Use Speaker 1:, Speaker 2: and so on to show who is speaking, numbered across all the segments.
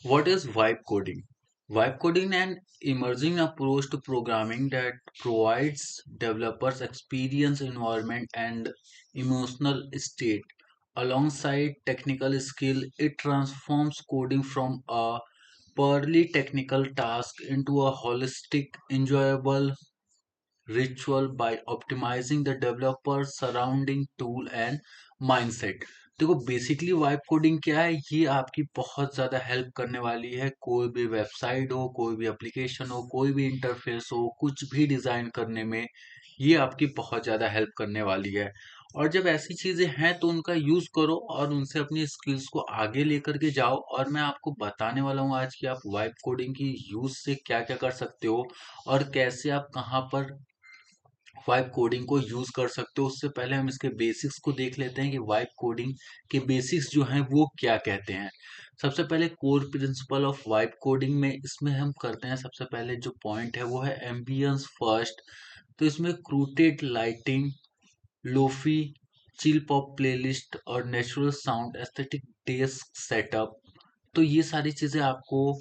Speaker 1: What is vibe coding? Vibe coding is an emerging approach to programming that provides developers experience, environment, and emotional state. Alongside technical skill, it transforms coding from a purely technical task into a holistic, enjoyable ritual by optimizing the developer surrounding tool and mindset. देखो basically vibe coding क्या है, ये आपकी बहुत ज़्यादा help करने वाली है। कोई भी वेबसाइट हो, कोई भी एप्लीकेशन हो, कोई भी इंटरफेस हो, कुछ भी डिज़ाइन करने में ये आपकी बहुत ज़्यादा हेल्प करने वाली है। और जब ऐसी चीज़ें हैं तो उनका यूज़ करो और उनसे अपनी स्किल्स को आगे लेकर के जाओ। और मैं आपको बताने वाला हूँ आज कि आप वाइब कोडिंग की यूज़ से क्या क्या कर सकते हो और कैसे आप कहाँ पर वाइब कोडिंग को यूज कर सकते हो। उससे पहले हम इसके बेसिक्स को देख लेते हैं कि वाइब कोडिंग के बेसिक्स जो हैं वो क्या कहते हैं। सबसे पहले core principle of vibe coding में इसमें हम करते हैं, सबसे पहले जो पॉइंट है वो है एम्बियंस फर्स्ट। तो इसमें curated lighting, lofi, chill pop playlist और natural sound aesthetic desk setup, तो ये सारी चीजें आपको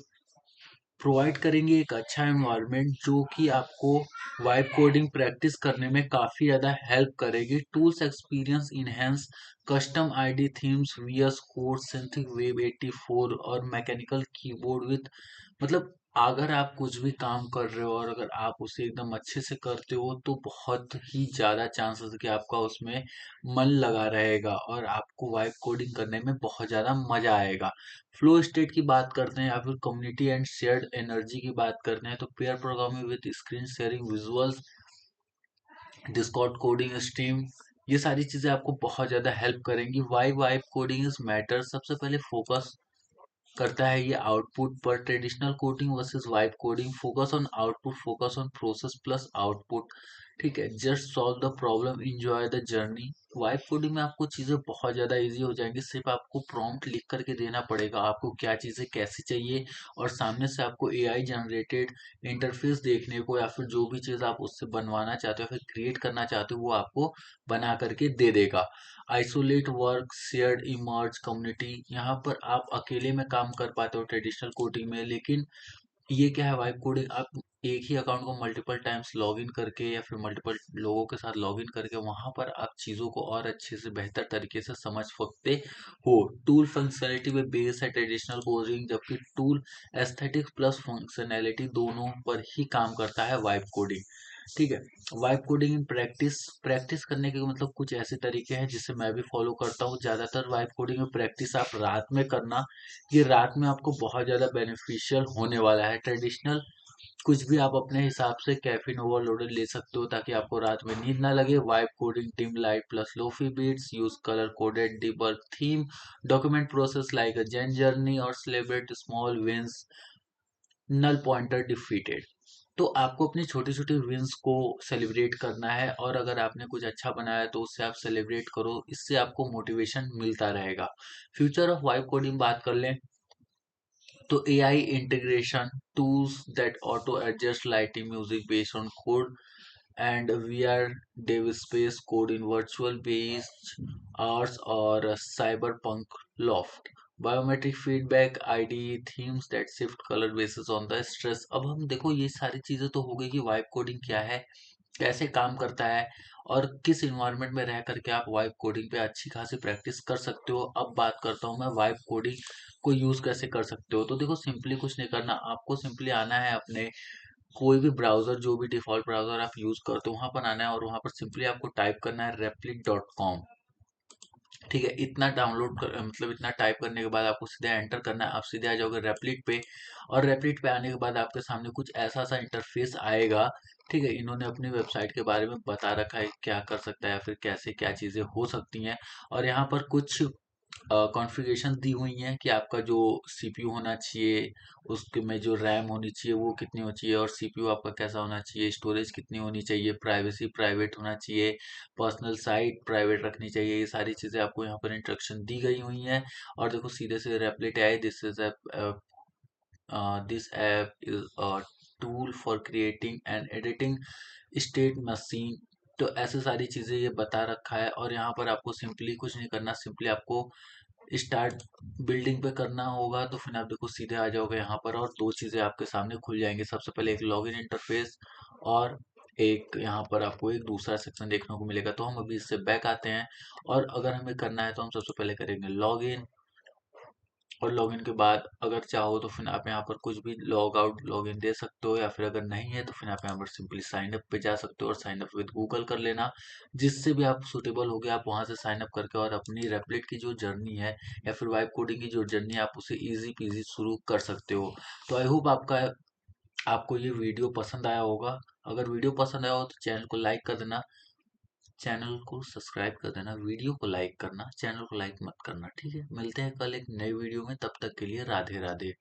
Speaker 1: प्रोवाइड करेंगे एक अच्छा एनवायरनमेंट जो कि आपको वाइब कोडिंग प्रैक्टिस करने में काफ़ी ज़्यादा हेल्प करेगी। Tools experience enhance, custom IDE themes, VS Code, synthwave 84 और मैकेनिकल कीबोर्ड विथ, मतलब अगर आप कुछ भी काम कर रहे हो और अगर आप उसे एकदम अच्छे से करते हो तो बहुत ही ज़्यादा चांसेस है कि आपका उसमें मन लगा रहेगा और आपको वाइब कोडिंग करने में बहुत ज़्यादा मज़ा आएगा। फ्लो स्टेट की बात करते हैं या फिर कम्युनिटी एंड शेयर्ड एनर्जी की बात करते हैं तो pair programming with screen sharing, visuals, Discord coding stream, ये सारी चीजें आपको बहुत ज्यादा हेल्प करेंगी। Why vibe coding is matter, सबसे पहले फोकस करता है ये आउटपुट पर। Traditional coding versus vibe coding, focus on output, focus on process plus output. ठीक है, just solve the problem, enjoy the journey. Vibe coding में आपको चीज़ें बहुत ज़्यादा इजी हो जाएंगी, सिर्फ आपको प्रॉम्प्ट लिख करके देना पड़ेगा आपको क्या चीज़ें कैसी चाहिए, और सामने से आपको एआई जनरेटेड इंटरफेस देखने को या फिर जो भी चीज़ आप उससे बनवाना चाहते हो फिर क्रिएट करना चाहते हो वो आपको बना करके दे देगा। Isolate work, shared emerge community, यहाँ पर आप अकेले में काम कर पाते हो ट्रेडिशनल कोडिंग में, लेकिन ये क्या है वाइब कोडिंग, आप एक ही अकाउंट को मल्टीपल टाइम्स लॉगिन करके या फिर मल्टीपल लोगों के साथ लॉगिन करके वहां पर आप चीज़ों को और अच्छे से बेहतर तरीके से समझ सकते हो। टूल फंक्शनैलिटी में बेस है ट्रेडिशनल कोडिंग, जबकि टूल एस्थेटिक्स प्लस फंक्शनैलिटी दोनों पर ही काम करता है वाइब कोडिंग। ठीक है, vibe coding in practice, practice करने के मतलब कुछ ऐसे तरीके हैं जिसे मैं भी फॉलो करता हूँ। ज़्यादातर वाइब कोडिंग में प्रैक्टिस आप रात में करना, ये रात में आपको बहुत ज़्यादा बेनिफिशियल होने वाला है। ट्रेडिशनल कुछ भी आप अपने हिसाब से कैफीन ओवरलोडेड ले सकते हो ताकि आपको रात में नींद ना लगे। Vibe coding dim light plus lofi beats, use colour coded debug theme, document process like a zen journey और celebrate small wins, null pointer defeated. तो आपको अपनी छोटी छोटी विंस को सेलिब्रेट करना है और अगर आपने कुछ अच्छा बनाया तो उससे आप सेलिब्रेट करो, इससे आपको मोटिवेशन मिलता रहेगा। फ्यूचर ऑफ वाइब कोडिंग बात कर लें तो AI integration, tools that auto adjust lighting, music based on code and VR dev space code in virtual based hours और cyberpunk loft, biometric feedback IDE themes that shift colour basis on the stress. अब हम देखो ये सारी चीजें तो हो गई कि वाइब कोडिंग क्या है, कैसे काम करता है और किस इन्वायरमेंट में रह करके आप वाइब कोडिंग पे अच्छी खासी प्रैक्टिस कर सकते हो। अब बात करता हूँ मैं वाइब कोडिंग को यूज कैसे कर सकते हो। तो देखो सिंपली कुछ नहीं करना, आपको सिंपली आना है अपने कोई भी ब्राउजर, जो भी डिफॉल्ट ब्राउजर आप यूज करते हो वहां पर आना है और वहां पर सिंपली आपको टाइप करना है replit.com। ठीक है, इतना डाउनलोड कर मतलब इतना टाइप करने के बाद आपको सीधा एंटर करना है, आप सीधे आ जाओगे रेपलिट पे। और रेपलिट पे आने के बाद आपके सामने कुछ ऐसा सा इंटरफेस आएगा। ठीक है, इन्होंने अपनी वेबसाइट के बारे में बता रखा है क्या कर सकता है या फिर कैसे क्या चीज़ें हो सकती हैं। और यहाँ पर कुछ कॉन्फ़िगरेशन दी हुई हैं कि आपका जो सीपीयू होना चाहिए, उसके में जो रैम होनी चाहिए वो कितनी होनी चाहिए, और सीपीयू आपका कैसा होना चाहिए, स्टोरेज कितनी होनी चाहिए, प्राइवेसी प्राइवेट होना चाहिए, पर्सनल साइट प्राइवेट रखनी चाहिए। ये सारी चीज़ें आपको यहाँ पर इंस्ट्रक्शन दी गई हुई हैं। और देखो सीधे से रेपलेट है, this app is a tool for creating and editing state machine. तो ऐसे सारी चीज़ें ये बता रखा है और यहाँ पर आपको सिंपली कुछ नहीं करना, सिंपली आपको स्टार्ट बिल्डिंग पे करना होगा तो फिर आप देखो सीधे आ जाओगे यहाँ पर और दो चीज़ें आपके सामने खुल जाएंगी। सबसे पहले एक लॉगिन इंटरफेस और एक यहाँ पर आपको एक दूसरा सेक्शन देखने को मिलेगा। तो हम अभी इससे बैक आते हैं और अगर हमें करना है तो हम सबसे पहले करेंगे लॉगिन। और लॉगिन के बाद अगर चाहो तो फिर आप यहाँ पर कुछ भी लॉग आउट लॉगिन दे सकते हो, या फिर अगर नहीं है तो फिर आप यहाँ पर सिंपली साइन अप पे जा सकते हो और साइन अप विद गूगल कर लेना। जिससे भी आप सुटेबल हो गया आप वहाँ से साइन अप करके और अपनी रेपलेट की जो जर्नी है या फिर वाइब कोडिंग की जो जर्नी है आप उसे इजी पीजी शुरू कर सकते हो। तो आई होप आपको ये वीडियो पसंद आया होगा। अगर वीडियो पसंद आया हो तो चैनल को लाइक कर देना, चैनल को सब्सक्राइब कर देना, वीडियो को लाइक करना, चैनल को लाइक मत करना। ठीक है, मिलते हैं कल एक नई वीडियो में, तब तक के लिए राधे राधे।